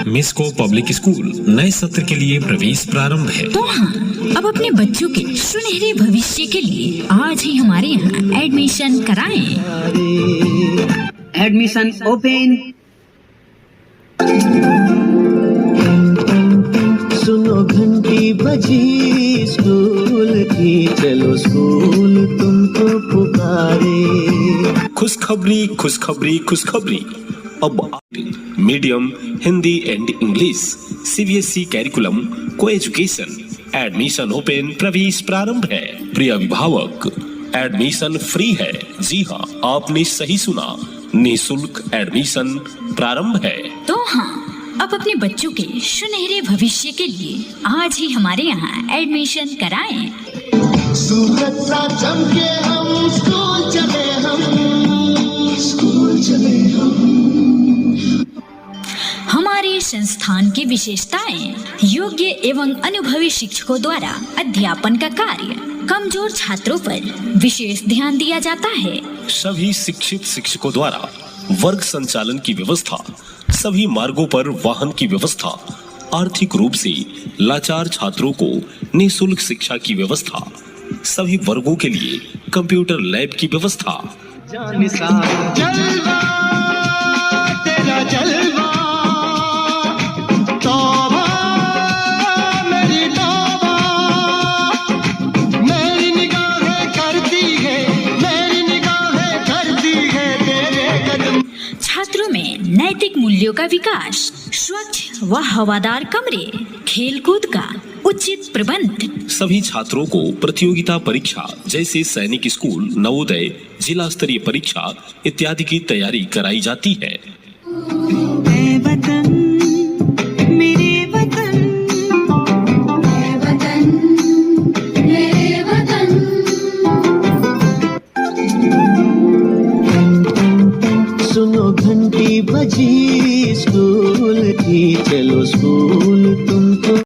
मिस्को public school नए सत्र के लिए प्रवेश प्रारंभ है। तो हाँ, अब अपने बच्चों के सुनहरे भविष्य के लिए आज ही हमारे यहाँ एडमिशन कराएं। Admission open. सुनो घंटी बजी स्कूल की, चलो स्कूल तुमको पुकारे। खुशखबरी खुशखबरी खुशखबरी, अब medium Hindi and English CBSE curriculum को एजुकेशन एडमिशन ओपन, प्रवेश प्रारंभ है। प्रिय अभिभावक, एडमिशन फ्री है। जी हाँ, आपने सही सुना, निःशुल्क एडमिशन प्रारंभ है। तो हाँ, अब अपने बच्चों के सुनहरे भविष्य के लिए आज ही हमारे यहाँ एडमिशन कराएं। सूरज सा चमके हम स्कूल चले, हम स्कूल चले हम। हमारे संस्थान की विशेषताएं: योग्य एवं अनुभवी शिक्षकों द्वारा अध्यापन का कार्य, कमजोर छात्रों पर विशेष ध्यान दिया जाता है। सभी शिक्षित शिक्षकों द्वारा वर्ग संचालन की व्यवस्था, सभी मार्गों पर वाहन की व्यवस्था, आर्थिक रूप से लाचार छात्रों को निःशुल्क शिक्षा की व्यवस्था, सभी वर्गों के लिए कंप्यूटर लैब की व्यवस्था। जलवा तेरा जलवा, तौबा मेरी तौबा, मेरी निगाहें करती है, मेरी निगाहें करती है तेरे कदम। छात्रों में नैतिक मूल्यों का विकास, स्वच्छ व हवादार कमरे, खेलकूद का उचित प्रबंध। सभी छात्रों को प्रतियोगिता परीक्षा जैसे सैनिक स्कूल, नवोदय, जिला स्तरीय परीक्षा इत्यादि की तैयारी कराई जाती है। सुनो घंटी बजी स्कूल की, चलो स्कूल तुमको